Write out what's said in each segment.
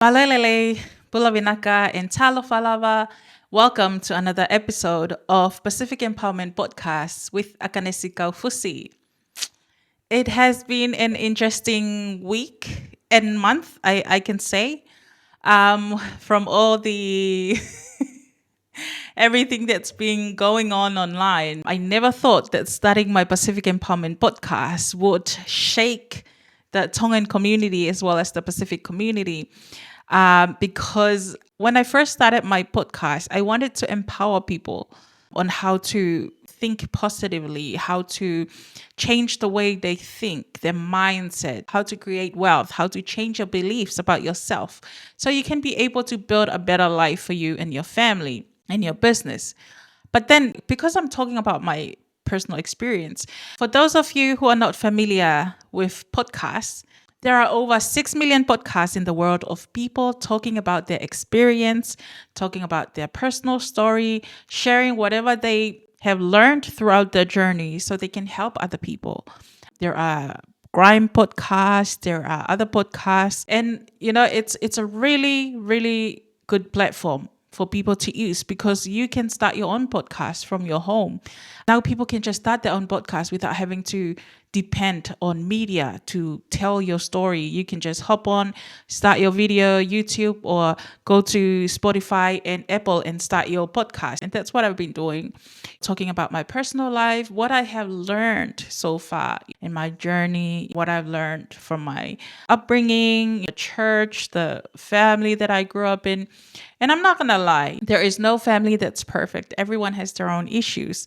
Malelele, Bulavinaka, and Talo Falava. Welcome to another episode of Pacific Empowerment Podcast with Akanesi Kaufusi. It has been an interesting week and month, I can say, from all the everything that's been going on online. I never thought that starting my Pacific Empowerment Podcast would shake the Tongan community as well as the Pacific community. Because when I first started my podcast, I wanted to empower people on how to think positively, how to change the way they think, their mindset, how to create wealth, how to change your beliefs about yourself so you can be able to build a better life for you and your family and your business. But then, because I'm talking about my personal experience, for those of you who are not familiar with podcasts, there are over 6 million podcasts in the world of people talking about their experience, talking about their personal story, sharing whatever they have learned throughout their journey so they can help other people. There are crime podcasts, there are other podcasts, and it's a really, really good platform for people to use because you can start your own podcast from your home. Now people can just start their own podcast without having to depend on media to tell your story. You can just hop on, start your video, YouTube, or go to Spotify and Apple and start your podcast. And that's what I've been doing, talking about my personal life, what I have learned so far in my journey, what I've learned from my upbringing, the church, the family that I grew up in. And I'm not going to lie, there is no family that's perfect. Everyone has their own issues.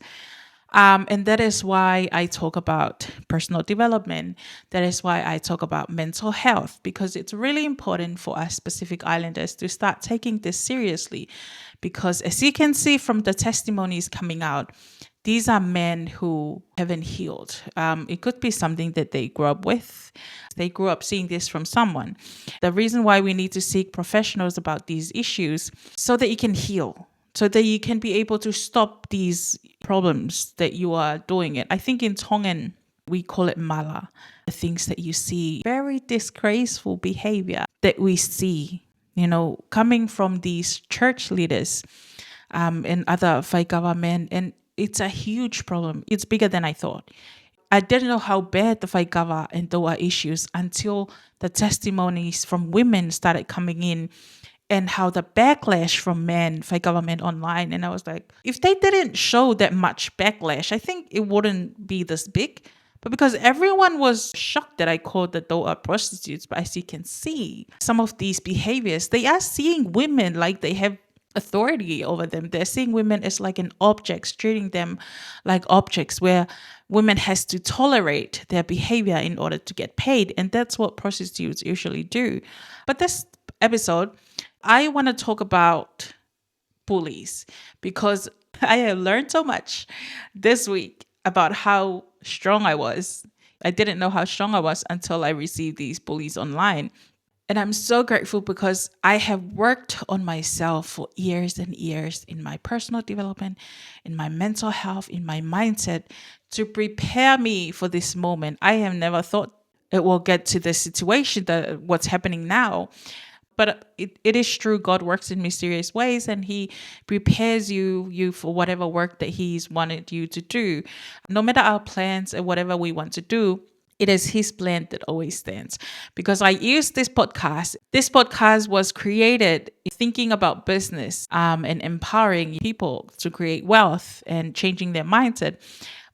And that is why I talk about personal development. That is why I talk about mental health, because it's really important for us Pacific Islanders to start taking this seriously. Because as you can see from the testimonies coming out, these are men who haven't healed. It could be something that they grew up with. They grew up seeing this from someone. The reason why we need to seek professionals about these issues so that you can heal, so that you can be able to stop these problems that you are doing it. I think in Tongan, we call it mala, the things that you see, very disgraceful behavior that we see, coming from these church leaders and other Faikava men. And it's a huge problem. It's bigger than I thought. I didn't know how bad the Faikava and Doa issues until the testimonies from women started coming in, and how the backlash from men, Faikava men online. And I was like, if they didn't show that much backlash, I think it wouldn't be this big. But because everyone was shocked that I called the Doa prostitutes, but as you can see, some of these behaviors, they are seeing women like they have authority over them. They're seeing women as like an object, treating them like objects where women has to tolerate their behavior in order to get paid. And that's what prostitutes usually do. But this episode, I want to talk about bullies because I have learned so much this week about how strong I was. I didn't know how strong I was until I received these bullies online. And I'm so grateful because I have worked on myself for years and years in my personal development, in my mental health, in my mindset to prepare me for this moment. I have never thought it will get to the situation that what's happening now. But it is true, God works in mysterious ways and he prepares you for whatever work that he's wanted you to do. No matter our plans and whatever we want to do, it is his plan that always stands. Because I use this podcast. This podcast was created thinking about business and empowering people to create wealth and changing their mindset.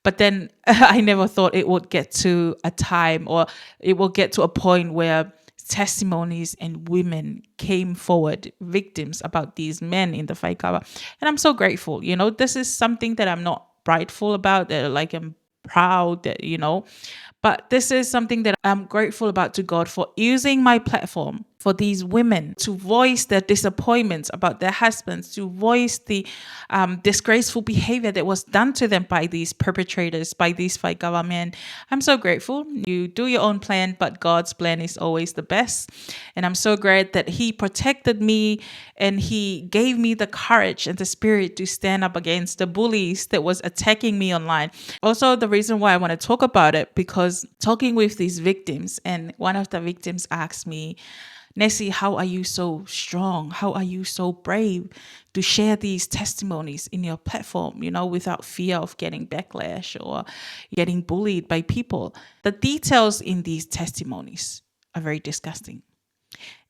But then I never thought it would get to a time or it will get to a point where testimonies and women came forward, victims about these men in the Faikava. And I'm so grateful. This is something that I'm not prideful about, that like I'm proud that, but this is something that I'm grateful about to God for using my platform for these women to voice their disappointments about their husbands, to voice the disgraceful behavior that was done to them by these perpetrators, by these Faikava men. I'm so grateful. You do your own plan, but God's plan is always the best. And I'm so glad that he protected me and he gave me the courage and the spirit to stand up against the bullies that was attacking me online. Also, the reason why I want to talk about it, because talking with these victims, and one of the victims asked me, Nessie, how are you so strong? How are you so brave to share these testimonies in your platform, without fear of getting backlash or getting bullied by people? The details in these testimonies are very disgusting.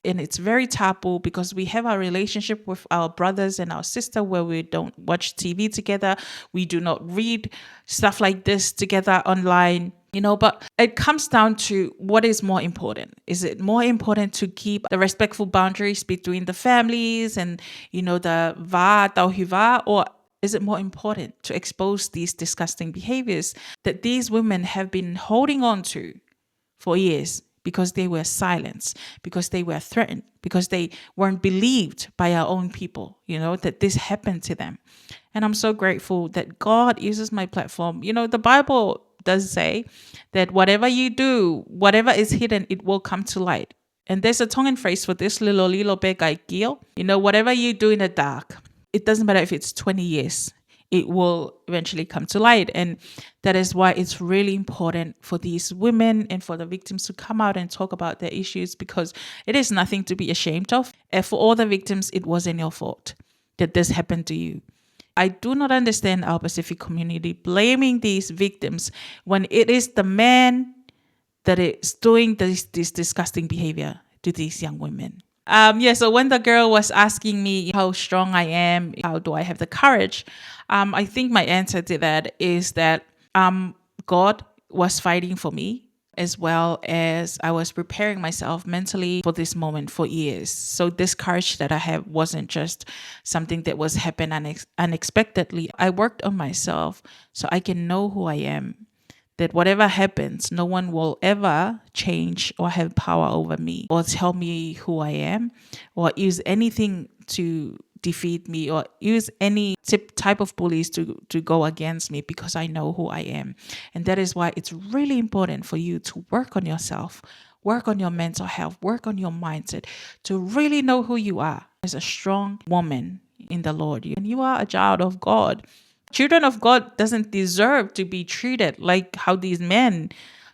And it's very taboo because we have our relationship with our brothers and our sister where we don't watch TV together. We do not read stuff like this together online, but it comes down to what is more important. Is it more important to keep the respectful boundaries between the families and, the va, tau hiva, or is it more important to expose these disgusting behaviors that these women have been holding on to for years? Because they were silenced, because they were threatened, because they weren't believed by our own people, that this happened to them. And I'm so grateful that God uses my platform. The Bible does say that whatever you do, whatever is hidden, it will come to light. And there's a Tongan phrase for this, lilo be kai kio. Whatever you do in the dark, it doesn't matter if it's 20 years, it will eventually come to light. And that is why it's really important for these women and for the victims to come out and talk about their issues, because it is nothing to be ashamed of. And for all the victims, it wasn't your fault that this happened to you. I do not understand our Pacific community blaming these victims when it is the man that is doing this disgusting behavior to these young women. So when the girl was asking me how strong I am, how do I have the courage? I think my answer to that is that God was fighting for me, as well as I was preparing myself mentally for this moment for years. So this courage that I have wasn't just something that was happening unexpectedly. I worked on myself so I can know who I am. That whatever happens, no one will ever change or have power over me or tell me who I am or use anything to defeat me or use any type of bullies to go against me, because I know who I am. And that is why it's really important for you to work on yourself, work on your mental health, work on your mindset, to really know who you are as a strong woman in the Lord. And you are a child of God. Children of God doesn't deserve to be treated like how these men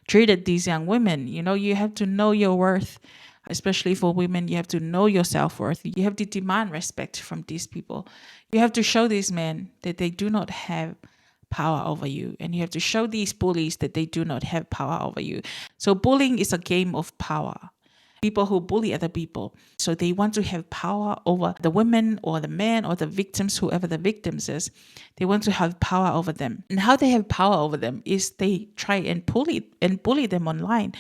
treated these young women. You have to know your worth, especially for women. You have to know your self-worth. You have to demand respect from these people. You have to show these men that they do not have power over you. And you have to show these bullies that they do not have power over you. So bullying is a game of power. People who bully other people. So they want to have power over the women or the men or the victims, whoever the victims is. They want to have power over them. And how they have power over them is they try and bully them online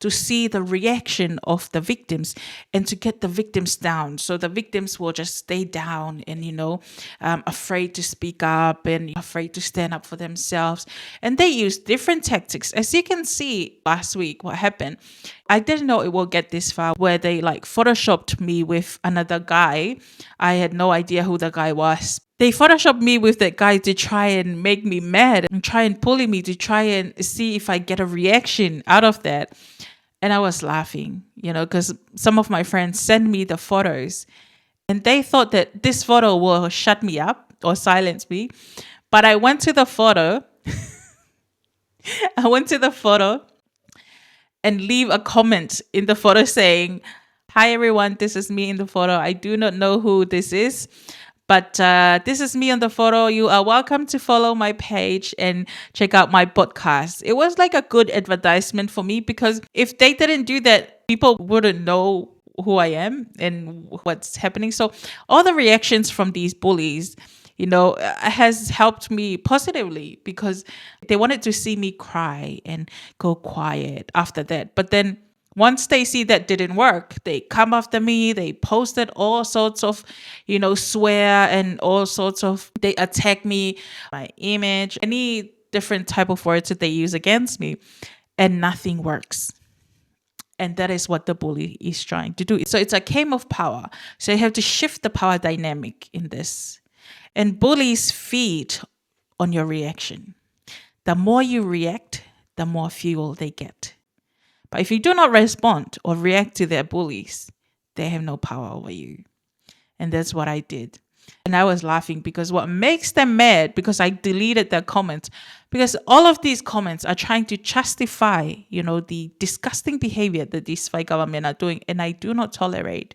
to see the reaction of the victims and to get the victims down. So the victims will just stay down and, afraid to speak up and afraid to stand up for themselves. And they use different tactics. As you can see last week, what happened, I didn't know it will get this far where they photoshopped me with another guy. I had no idea who the guy was. They photoshopped me with that guy to try and make me mad and try and bully me to try and see if I get a reaction out of that. And I was laughing, because some of my friends sent me the photos and they thought that this photo will shut me up or silence me. But I went to the photo. And leave a comment in the photo saying, "Hi everyone, this is me in the photo. I do not know who this is, but this is me on the photo. You are welcome to follow my page and check out my podcast." It was like a good advertisement for me, because if they didn't do that, people wouldn't know who I am and what's happening. So all the reactions from these bullies, has helped me positively, because they wanted to see me cry and go quiet after that. But then once they see that didn't work, they come after me. They posted all sorts of, swear and all sorts of, they attack me, my image, any different type of words that they use against me, and nothing works. And that is what the bully is trying to do. So it's a game of power. So you have to shift the power dynamic in this. And bullies feed on your reaction. The more you react, the more fuel they get. But if you do not respond or react to their bullies, they have no power over you. And that's what I did. And I was laughing because what makes them mad, because I deleted their comments, because all of these comments are trying to justify, the disgusting behavior that these Faikava men are doing. And I do not tolerate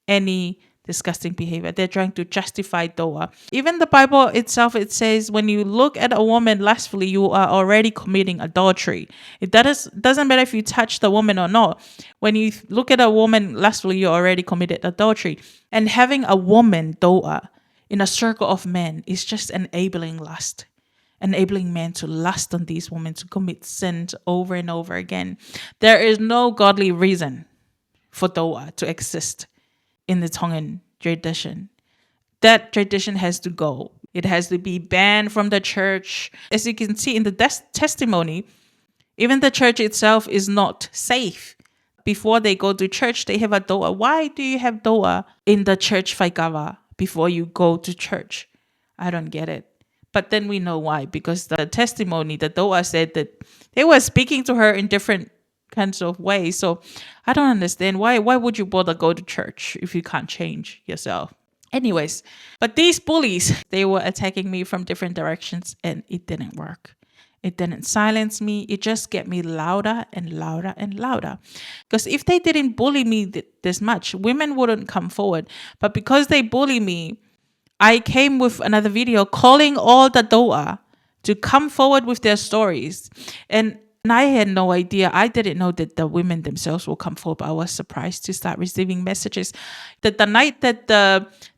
any disgusting behavior. They're trying to justify Doa. Even the Bible itself, it says when you look at a woman lustfully, you are already committing adultery. Doesn't matter if you touch the woman or not. When you look at a woman lustfully, you already committed adultery. And having a woman, Doa, in a circle of men is just enabling lust. Enabling men to lust on these women, to commit sins over and over again. There is no godly reason for Doa to exist in the Tongan tradition. That tradition has to go. It has to be banned from the church. As you can see in the testimony, even the church itself is not safe. Before they go to church, they have a doa. Why do you have doa in the church Faikava before you go to church? I don't get it. But then we know why. Because the testimony, the doa said that they were speaking to her in different kinds of ways. So I don't understand why would you bother go to church if you can't change yourself? Anyways, but these bullies, they were attacking me from different directions and it didn't work. It didn't silence me. It just get me louder and louder and louder. Because if they didn't bully me this much, women wouldn't come forward. But because they bully me, I came with another video calling all the doa to come forward with their stories. And I had no idea. I didn't know that the women themselves will come forward. But I was surprised to start receiving messages. That the night that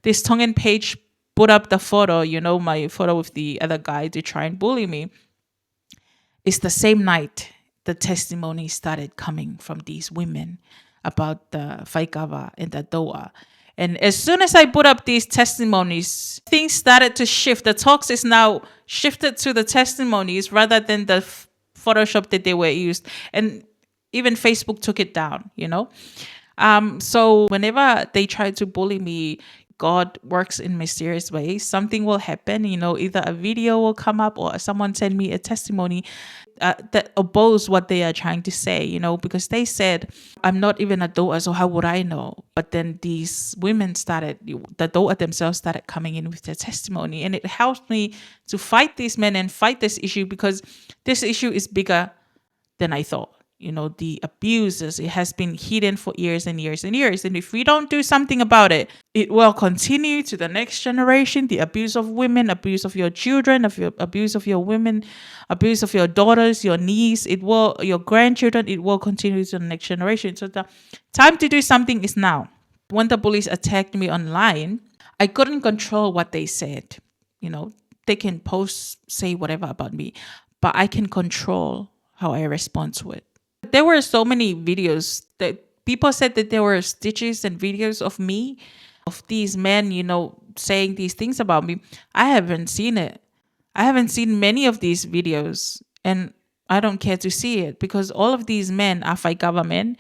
this Tongan page put up the photo, my photo with the other guy to try and bully me, it's the same night the testimony started coming from these women about the Faikava and the Doa. And as soon as I put up these testimonies, things started to shift. The talks is now shifted to the testimonies rather than the Photoshop that they were used. And even Facebook took it down, So whenever they try to bully me, God works in mysterious ways. Something will happen, either a video will come up or someone send me a testimony that oppose what they are trying to say, because they said, I'm not even a doa, so how would I know? But then these women the doa themselves started coming in with their testimony. And it helped me to fight these men and fight this issue because this issue is bigger than I thought. The abuses, it has been hidden for years and years and years. And if we don't do something about it, it will continue to the next generation. The abuse of women, abuse of your children, abuse of your women, abuse of your daughters, your niece, your grandchildren, it will continue to the next generation. So the time to do something is now. When the bullies attacked me online, I couldn't control what they said. They can say whatever about me, but I can control how I respond to it. There were so many videos that people said that there were stitches and videos of me, of these men, saying these things about me. I haven't seen it. I haven't seen many of these videos and I don't care to see it because all of these men are Faikava men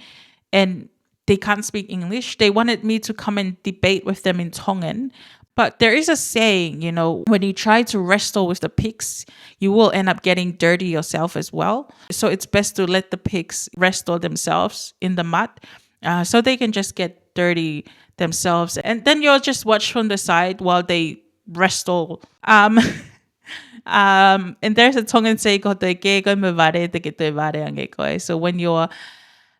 and they can't speak English. They wanted me to come and debate with them in Tongan. But there is a saying, when you try to wrestle with the pigs, you will end up getting dirty yourself as well. So it's best to let the pigs wrestle themselves in the mud so they can just get dirty themselves. And then you'll just watch from the side while they wrestle. And there's a Tongan saying called so when you're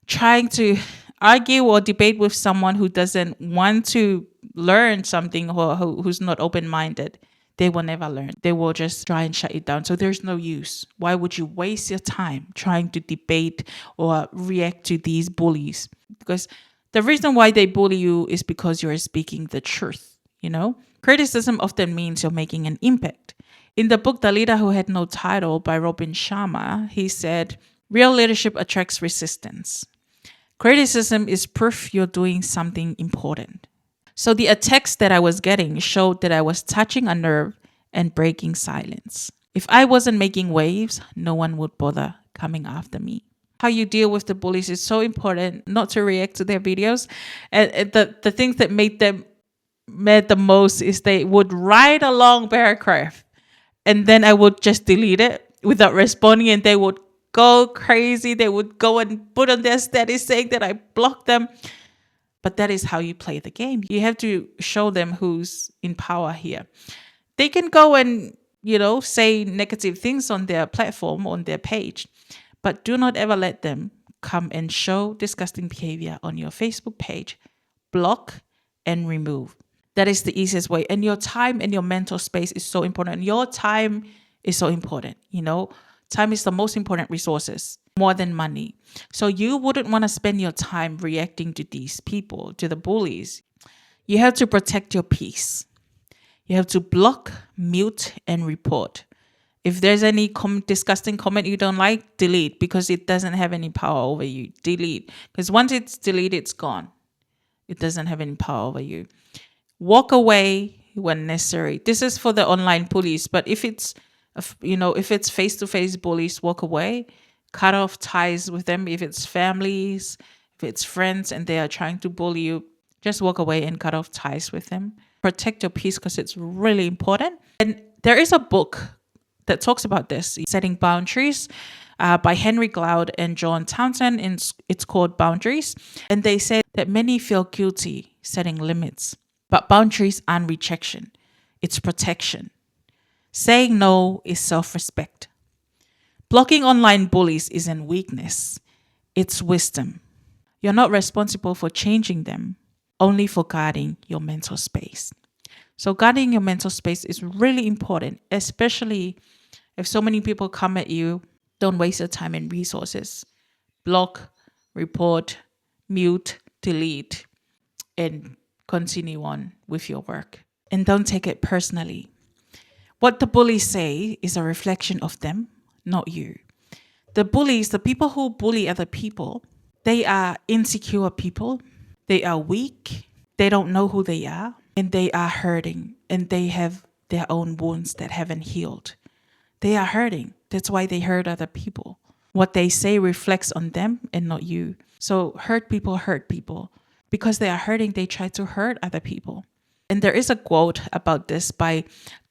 trying to argue or debate with someone who doesn't want to learn something or who's not open-minded, they will never learn. They will just try and shut it down. So there's no use. Why would you waste your time trying to debate or react to these bullies? Because the reason why they bully you is because you're speaking the truth, Criticism often means you're making an impact. In the book The Leader Who Had No Title by Robin Sharma, he said, real leadership attracts resistance. Criticism is proof you're doing something important. So the attacks that I was getting showed that I was touching a nerve and breaking silence. If I wasn't making waves, no one would bother coming after me. How you deal with the bullies is so important, not to react to their videos. And the things that made them mad the most is they would write a long paragraph and then I would just delete it without responding and they would go crazy. They would go and put on their status saying that I blocked them. But that is how you play the game. You have to show them who's in power here. They can go and, say negative things on their platform, on their page, but do not ever let them come and show disgusting behavior on your Facebook page. Block and remove. That is the easiest way. And your time and your mental space is so important. Your time is so important. Time is the most important resources, more than money. So you wouldn't want to spend your time reacting to these people, to the bullies. You have to protect your peace. You have to block, mute, and report. If there's any disgusting comment you don't like, delete, because it doesn't have any power over you. Delete. Because once it's deleted, it's gone. It doesn't have any power over you. Walk away when necessary. This is for the online bullies, but if it's face-to-face bullies, walk away. Cut off ties with them. If it's families, if it's friends and they are trying to bully you, just walk away and cut off ties with them. Protect your peace because it's really important. And there is a book that talks about this, Setting Boundaries, by Henry Cloud and John Townsend. And it's called Boundaries. And they say that many feel guilty setting limits, but boundaries aren't rejection. It's protection. Saying no is self-respect. Blocking online bullies isn't weakness. It's wisdom. You're not responsible for changing them, only for guarding your mental space. So guarding your mental space is really important, especially if so many people come at you. Don't waste your time and resources. Block, report, mute, delete, and continue on with your work. And don't take it personally. What the bullies say is a reflection of them, not you. The bullies, the people who bully other people, they are insecure people. They are weak. They don't know who they are. And they are hurting. And they have their own wounds that haven't healed. They are hurting. That's why they hurt other people. What they say reflects on them and not you. So hurt people. Because they are hurting, they try to hurt other people. And there is a quote about this by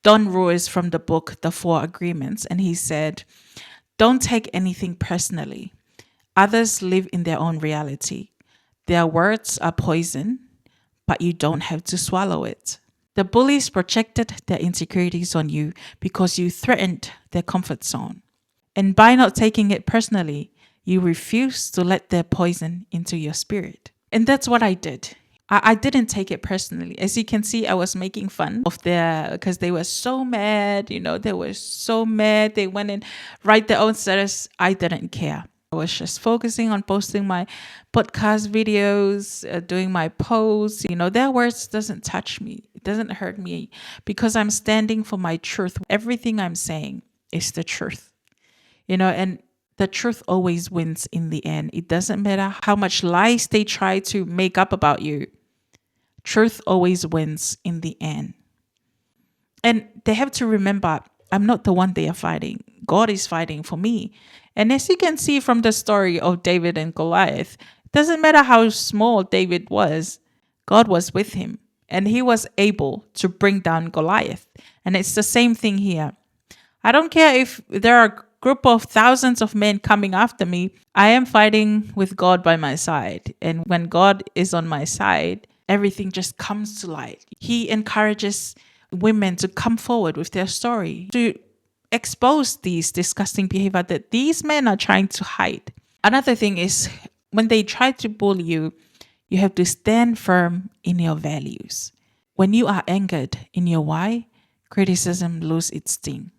Don Ruiz from the book, The 4 Agreements. And he said, "Don't take anything personally. Others live in their own reality. Their words are poison, but you don't have to swallow it." The bullies projected their insecurities on you because you threatened their comfort zone. And by not taking it personally, you refuse to let their poison into your spirit. And that's what I did. I didn't take it personally. As you can see, I was making fun of because they were so mad, they were so mad. They went and write their own status. I didn't care. I was just focusing on posting my podcast videos, doing my posts. Their words doesn't touch me. It doesn't hurt me because I'm standing for my truth. Everything I'm saying is the truth, and the truth always wins in the end. It doesn't matter how much lies they try to make up about you. Truth always wins in the end. And they have to remember, I'm not the one they are fighting. God is fighting for me. And as you can see from the story of David and Goliath, it doesn't matter how small David was, God was with him. And he was able to bring down Goliath. And it's the same thing here. I don't care if there are a group of thousands of men coming after me. I am fighting with God by my side. And when God is on my side, everything just comes to light. He encourages women to come forward with their story, to expose these disgusting behavior that these men are trying to hide. Another thing is, when they try to bully you, you have to stand firm in your values. When you are anchored in your why, criticism loses its sting.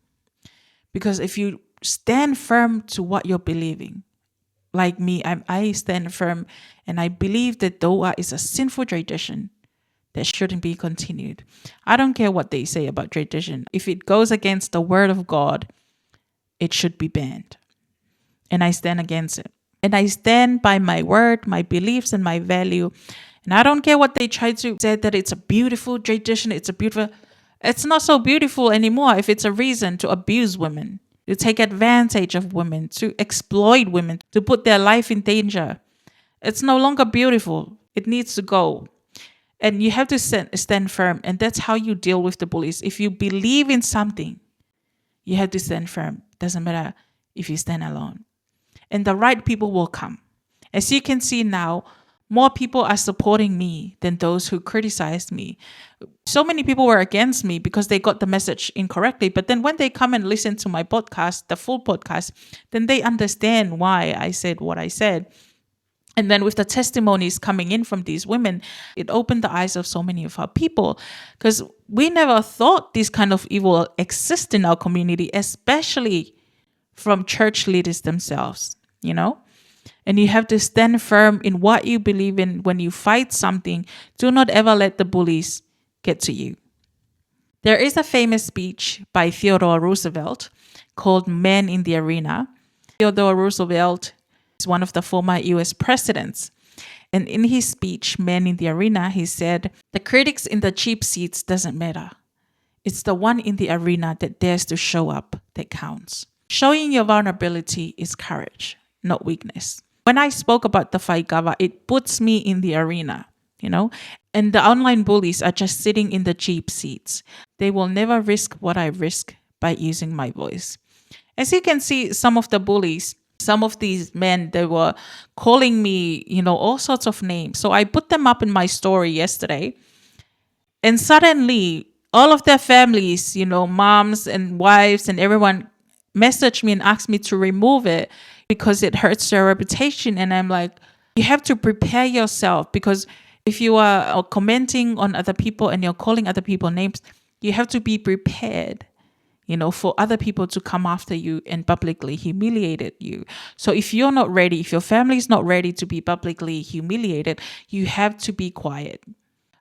Because if you stand firm to what you're believing, like me, I stand firm and I believe that Doa is a sinful tradition that shouldn't be continued. I don't care what they say about tradition. If it goes against the word of God, it should be banned. And I stand against it. And I stand by my word, my beliefs, and my value. And I don't care what they try to say that it's a beautiful tradition. It's not so beautiful anymore if it's a reason to abuse women, to take advantage of women, to exploit women, to put their life in danger. It's no longer beautiful. It needs to go. And you have to stand firm. And that's how you deal with the bullies. If you believe in something, you have to stand firm. Doesn't matter if you stand alone. And the right people will come. As you can see now, more people are supporting me than those who criticized me. So many people were against me because they got the message incorrectly. But then when they come and listen to my podcast, the full podcast, then they understand why I said what I said. And then with the testimonies coming in from these women, it opened the eyes of so many of our people, because we never thought this kind of evil exists in our community, especially from church leaders themselves, you know? And you have to stand firm in what you believe in. When you fight something, do not ever let the bullies get to you. There is a famous speech by Theodore Roosevelt called Men in the Arena. Theodore Roosevelt is one of the former US presidents. And in his speech, Men in the Arena, he said, "The critics in the cheap seats doesn't matter. It's the one in the arena that dares to show up that counts." Showing your vulnerability is courage, not weakness. When I spoke about the Faikava, it puts me in the arena, you know, and the online bullies are just sitting in the cheap seats. They will never risk what I risk by using my voice. As you can see, some of the bullies, some of these men, they were calling me, all sorts of names. So I put them up in my story yesterday. And suddenly, all of their families, moms and wives and everyone messaged me and asked me to remove it because it hurts their reputation. And I'm like, you have to prepare yourself, because if you are commenting on other people and you're calling other people names, you have to be prepared, for other people to come after you and publicly humiliate you. So if you're not ready, if your family is not ready to be publicly humiliated, you have to be quiet.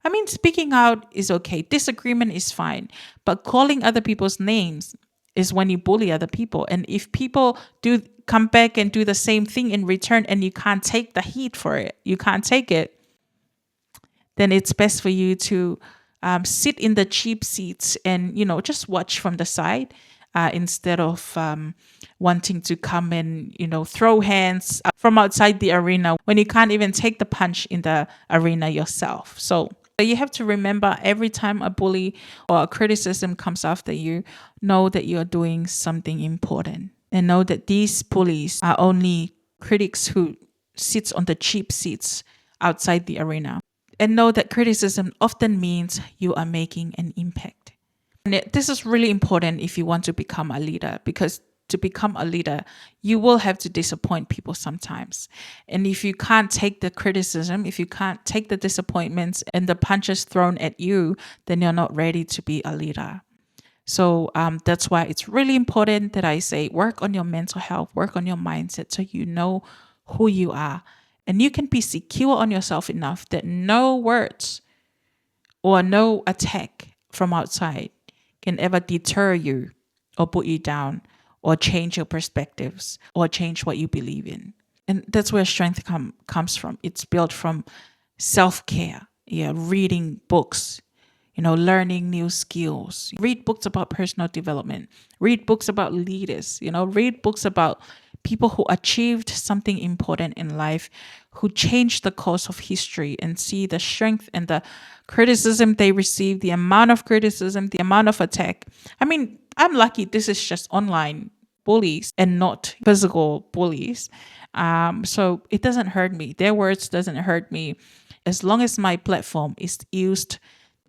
I mean, speaking out is okay. Disagreement is fine. But calling other people's names is when you bully other people. And if people do come back and do the same thing in return and you can't take the heat for it, you can't take it, then it's best for you to sit in the cheap seats and, just watch from the side instead of wanting to come and, throw hands from outside the arena when you can't even take the punch in the arena yourself. So you have to remember, every time a bully or a criticism comes after you, know that you're doing something important, and know that these bullies are only critics who sits on the cheap seats outside the arena. And know that criticism often means you are making an impact. And this is really important if you want to become a leader, because to become a leader, you will have to disappoint people sometimes. And if you can't take the criticism, if you can't take the disappointments and the punches thrown at you, then you're not ready to be a leader. So that's why it's really important that I say, work on your mental health, work on your mindset, so you know who you are. And you can be secure on yourself enough that no words or no attack from outside can ever deter you or put you down or change your perspectives or change what you believe in. And that's where strength comes from. It's built from self-care, reading books, learning new skills. Read books about personal development. Read books about leaders, read books about people who achieved something important in life, who changed the course of history, and see the strength and the criticism they received, the amount of criticism, the amount of attack. I mean, I'm lucky this is just online bullies and not physical bullies. So it doesn't hurt me. Their words doesn't hurt me, as long as my platform is used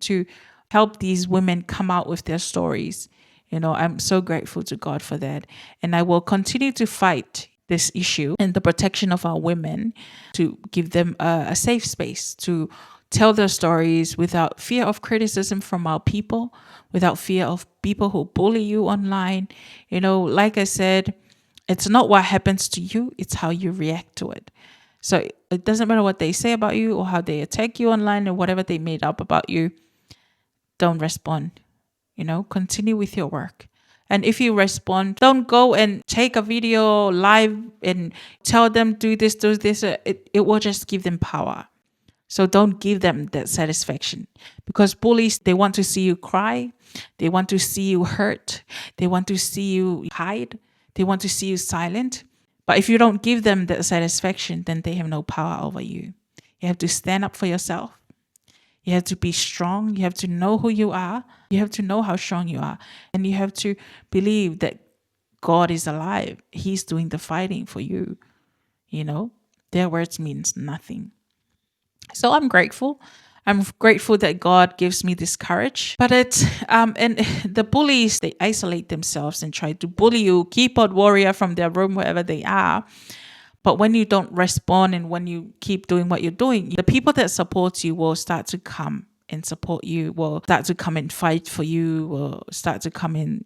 to help these women come out with their stories. I'm so grateful to God for that. And I will continue to fight this issue and the protection of our women, to give them a safe space to tell their stories without fear of criticism from our people, without fear of people who bully you online. Like I said, it's not what happens to you, it's how you react to it. So it doesn't matter what they say about you or how they attack you online or whatever they made up about you. Don't respond. Continue with your work. And if you respond, don't go and take a video live and tell them do this. It will just give them power. So don't give them that satisfaction, because bullies, they want to see you cry. They want to see you hurt. They want to see you hide. They want to see you silent. But if you don't give them that satisfaction, then they have no power over you. You have to stand up for yourself. You have to be strong. You have to know who you are. You have to know how strong you are. And you have to believe that God is alive. He's doing the fighting for you. Their words means nothing. So I'm grateful. I'm grateful that God gives me this courage. But it's and the bullies, they isolate themselves and try to bully you, keyboard warrior from their room wherever they are. But when you don't respond and when you keep doing what you're doing, the people that support you will start to come and support you, will start to come and fight for you, will start to come in,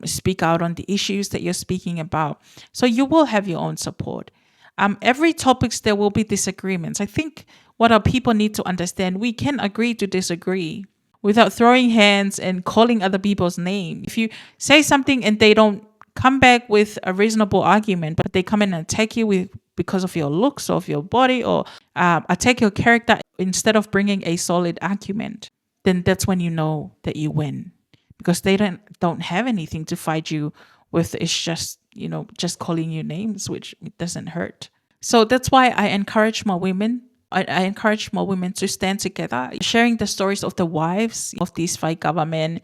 speak out on the issues that you're speaking about. So you will have your own support. Every topics there will be disagreements. I think what our people need to understand, we can agree to disagree without throwing hands and calling other people's name. If you say something and they don't come back with a reasonable argument, but they come in and attack you with because of your looks or of your body, or attack your character instead of bringing a solid argument, then that's when you know that you win, because they don't have anything to fight you with. It's just just calling you names, which it doesn't hurt. So that's why I encourage more women. I encourage more women to stand together, sharing the stories of the wives of these Faikava men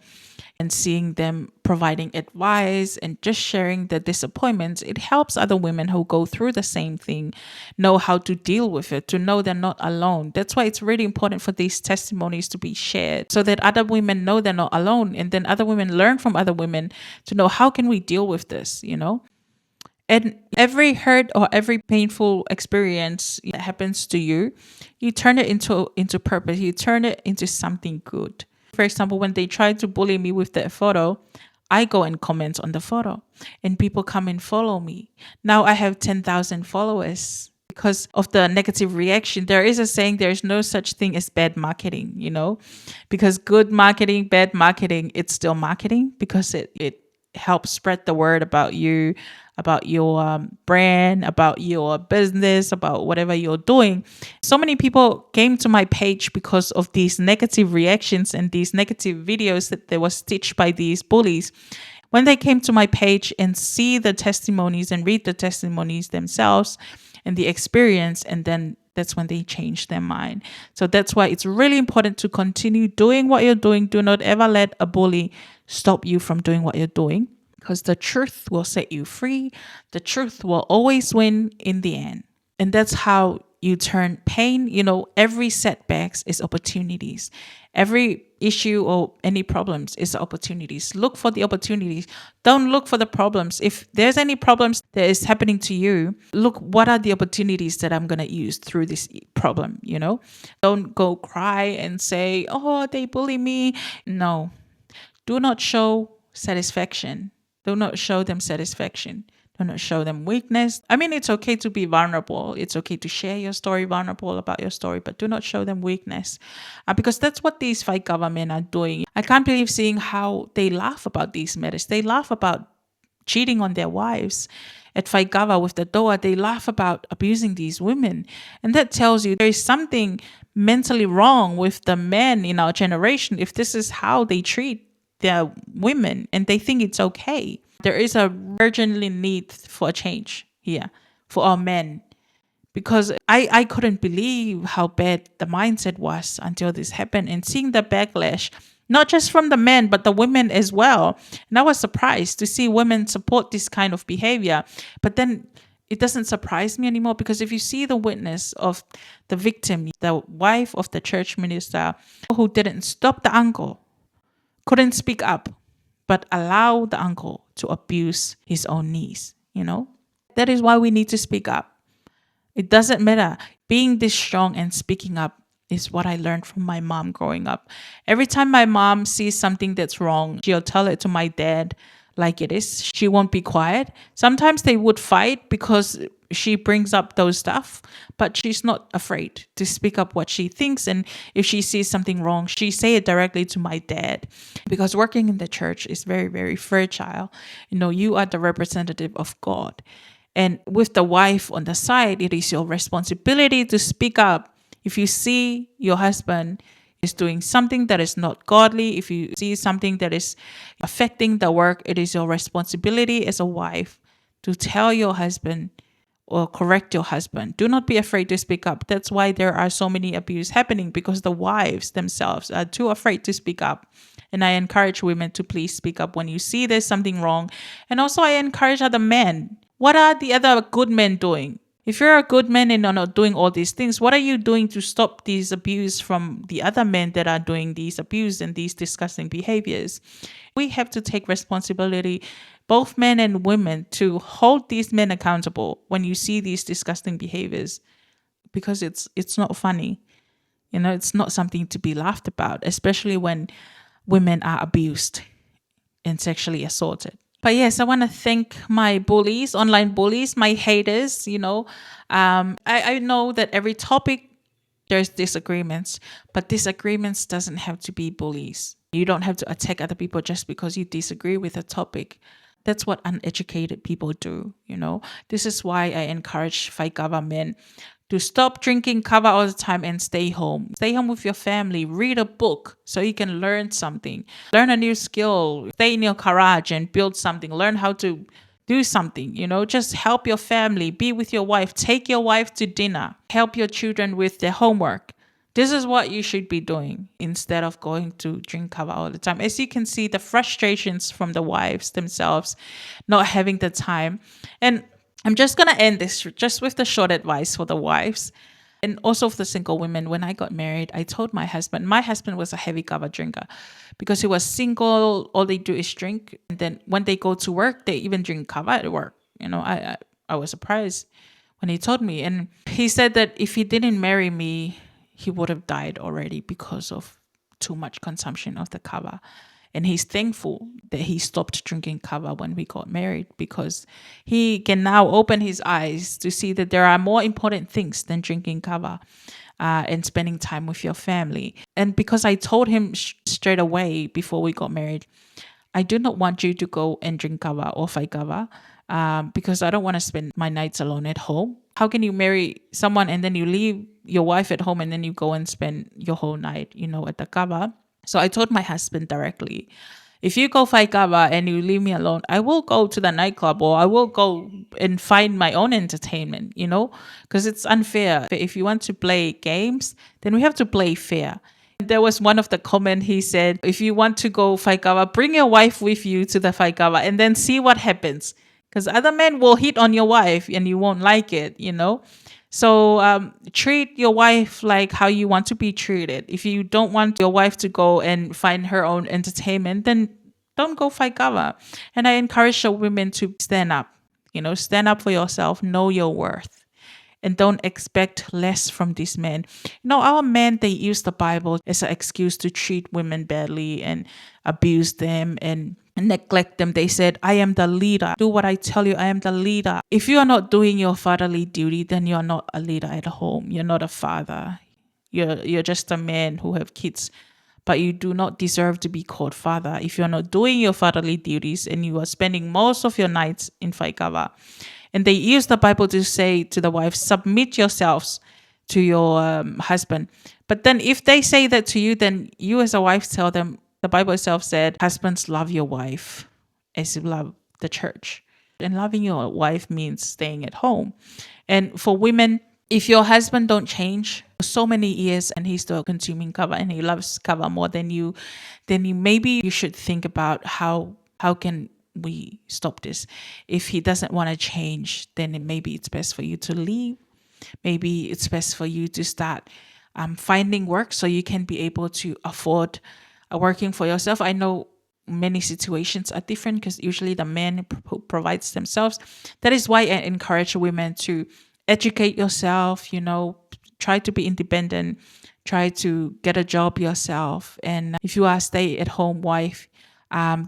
and seeing them providing advice and just sharing the disappointments. It helps other women who go through the same thing know how to deal with it, to know they're not alone. That's why it's really important for these testimonies to be shared so that other women know they're not alone, and then other women learn from other women to know how can we deal with this. And every hurt or every painful experience that happens to you, you turn it into purpose. You turn it into something good. For example, when they tried to bully me with that photo, I go and comment on the photo and people come and follow me. Now I have 10,000 followers because of the negative reaction. There is a saying, there's no such thing as bad marketing, because good marketing, bad marketing, it's still marketing, because it helps spread the word about you, about your brand, about your business, about whatever you're doing. So many people came to my page because of these negative reactions and these negative videos that they were stitched by these bullies. When they came to my page and see the testimonies and read the testimonies themselves and the experience, and then that's when they change their mind. So that's why it's really important to continue doing what you're doing. Do not ever let a bully stop you from doing what you're doing, because the truth will set you free. The truth will always win in the end. And that's how you turn pain. Every setbacks is opportunities. Every issue or any problems is opportunities. Look for the opportunities. Don't look for the problems. If there's any problems that is happening to you, look, what are the opportunities that I'm going to use through this problem, Don't go cry and say, oh, they bully me. No. Do not show satisfaction. Do not show them satisfaction. Do not show them weakness. I mean, it's okay to be vulnerable. It's okay to share your story, vulnerable about your story, but do not show them weakness, because that's what these fight government are doing. I can't believe seeing how they laugh about these matters. They laugh about cheating on their wives. At Faikava with the Doa, they laugh about abusing these women. And that tells you there is something mentally wrong with the men in our generation if this is how they treat their women and they think it's okay. There is a urgently need for a change here for our men, because I couldn't believe how bad the mindset was until this happened, and seeing the backlash, not just from the men, but the women as well. And I was surprised to see women support this kind of behavior. But then it doesn't surprise me anymore, because if you see the witness of the victim, the wife of the church minister who didn't stop the uncle, couldn't speak up, but allow the uncle to abuse his own niece, That is why we need to speak up. It doesn't matter. Being this strong and speaking up is what I learned from my mom growing up. Every time my mom sees something that's wrong, she'll tell it to my dad like it is. She won't be quiet. Sometimes they would fight because she brings up those stuff, but she's not afraid to speak up what she thinks. And if she sees something wrong, she say it directly to my dad, because working in the church is very, very fragile. You are the representative of God. And with the wife on the side, it is your responsibility to speak up. If you see your husband is doing something that is not godly, if you see something that is affecting the work, it is your responsibility as a wife to tell your husband or correct your husband. Do not be afraid to speak up. That's why there are so many abuse happening, because the wives themselves are too afraid to speak up. And I encourage women to please speak up when you see there's something wrong. And also I encourage other men. What are the other good men doing? If you're a good man and you're not doing all these things, what are you doing to stop these abuse from the other men that are doing these abuse and these disgusting behaviors? We have to take responsibility, both men and women, to hold these men accountable when you see these disgusting behaviors, because it's not funny. It's not something to be laughed about, especially when women are abused and sexually assaulted. But yes, I want to thank my bullies, online bullies, my haters. I know that every topic there's disagreements, but disagreements doesn't have to be bullies. You don't have to attack other people just because you disagree with a topic. That's what uneducated people do. This is why I encourage Faikava men to stop drinking kava all the time and stay home. Stay home with your family. Read a book so you can learn something. Learn a new skill. Stay in your garage and build something. Learn how to do something. Just help your family. Be with your wife. Take your wife to dinner. Help your children with their homework. This is what you should be doing instead of going to drink kava all the time. As you can see, the frustrations from the wives themselves not having the time. And I'm just going to end this just with the short advice for the wives and also for the single women. When I got married, I told my husband was a heavy kava drinker because he was single. All they do is drink. And then when they go to work, they even drink kava at work. I was surprised when he told me. And he said that if he didn't marry me, he would have died already because of too much consumption of the kava. And he's thankful that he stopped drinking kava when we got married, because he can now open his eyes to see that there are more important things than drinking kava and spending time with your family. And because I told him straight away before we got married, I do not want you to go and drink kava or faikava because I don't want to spend my nights alone at home. How can you marry someone and then you leave your wife at home and then you go and spend your whole night, at the kava? So I told my husband directly, if you go Faikava and you leave me alone, I will go to the nightclub or I will go and find my own entertainment, because it's unfair. If you want to play games, then we have to play fair. There was one of the comment he said, if you want to go Faikava, bring your wife with you to the Faikava and then see what happens. Because other men will hit on your wife and you won't like it. So treat your wife like how you want to be treated. If you don't want your wife to go and find her own entertainment, then don't go fight cover. And I encourage the women to stand up. Stand up for yourself, know your worth, and don't expect less from these men. Our men, they use the Bible as an excuse to treat women badly and abuse them and neglect them. They said, I am the leader. Do what I tell you. I am the leader. If you are not doing your fatherly duty, then you're not a leader at home. You're not a father. You're just a man who have kids, but you do not deserve to be called father if you're not doing your fatherly duties and you are spending most of your nights in Faikava. And they use the Bible to say to the wives, submit yourselves to your husband. But then if they say that to you, then you as a wife tell them, the Bible itself said, husbands, love your wife as you love the church. And loving your wife means staying at home. And for women, if your husband don't change for so many years and he's still consuming kava and he loves kava more than you, then maybe you should think about how can we stop this. If he doesn't want to change, then maybe it's best for you to leave. Maybe it's best for you to start finding work so you can be able to afford working for yourself. I know many situations are different because usually the man provides themselves. That is why I encourage women to educate yourself, try to be independent, try to get a job yourself. And if you are a stay-at-home wife,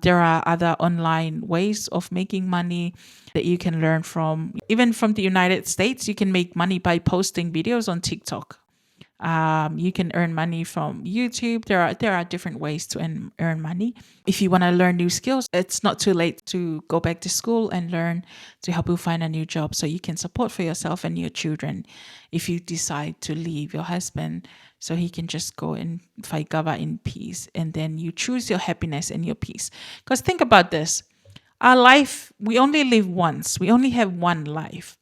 there are other online ways of making money that you can learn from. Even from the United States, you can make money by posting videos on TikTok. You can earn money from YouTube. There are different ways to earn money. If you want to learn new skills, it's not too late to go back to school and learn to help you find a new job so you can support for yourself and your children if you decide to leave your husband so he can just go and fight Gava in peace. And then you choose your happiness and your peace. Because think about this. Our life, we only live once. We only have one life.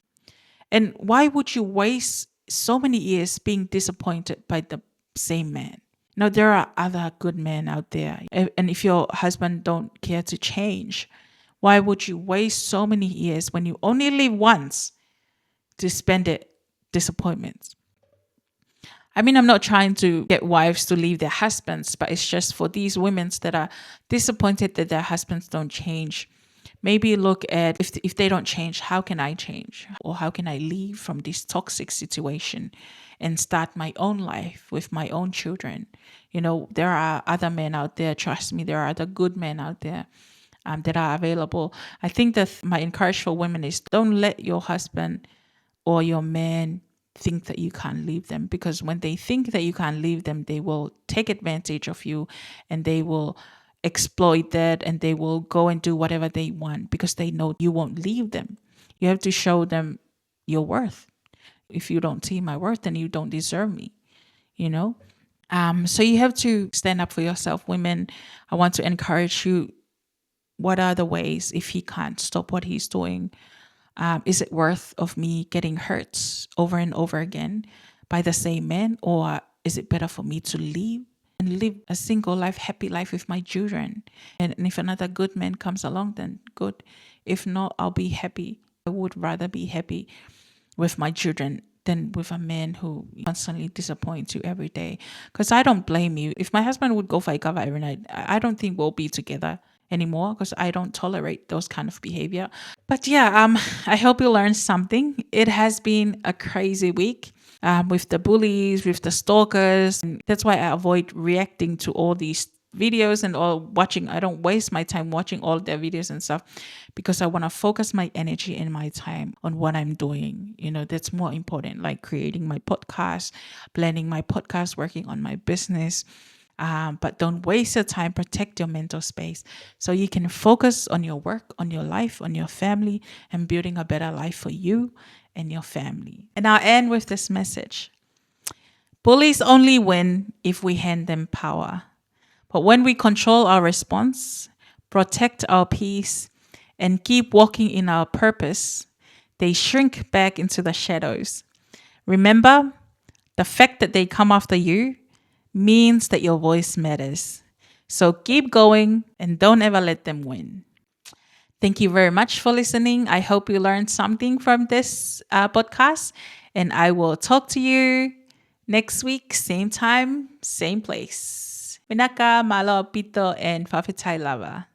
And why would you waste so many years being disappointed by the same man? Now, there are other good men out there. And if your husband don't care to change, why would you waste so many years when you only live once to spend it disappointments. I mean, I'm not trying to get wives to leave their husbands, but it's just for these women that are disappointed that their husbands don't change. Maybe look at if they don't change, how can I change? Or how can I leave from this toxic situation and start my own life with my own children? There are other men out there. Trust me, there are other good men out there that are available. I think that my encouragement for women is don't let your husband or your man think that you can't leave them, because when they think that you can't leave them, they will take advantage of you and they will exploit that and they will go and do whatever they want because they know you won't leave them. You have to show them your worth. If you don't see my worth, then you don't deserve me, So you have to stand up for yourself. Women, I want to encourage you. What are the ways if he can't stop what he's doing? Is it worth of me getting hurt over and over again by the same man? Or is it better for me to leave and live a single life, happy life with my children? And if another good man comes along, then good. If not, I'll be happy. I would rather be happy with my children than with a man who constantly disappoints you every day. Because I don't blame you. If my husband would go Faikava every night, I don't think we'll be together anymore because I don't tolerate those kind of behavior. But yeah, I hope you learned something. It has been a crazy week with the bullies, with the stalkers. And that's why I avoid reacting to all these videos and all watching. I don't waste my time watching all their videos and stuff because I want to focus my energy and my time on what I'm doing. That's more important, like creating my podcast, planning my podcast, working on my business. But don't waste your time. Protect your mental space so you can focus on your work, on your life, on your family, and building a better life for you and your family. And I'll end with this message. Bullies only win if we hand them power. But when we control our response, protect our peace, and keep walking in our purpose, they shrink back into the shadows. Remember, the fact that they come after you means that your voice matters. So keep going and don't ever let them win. Thank you very much for listening. I hope you learned something from this podcast. And I will talk to you next week, same time, same place. Minaka, Malo, Pito, and Fafitai Lava.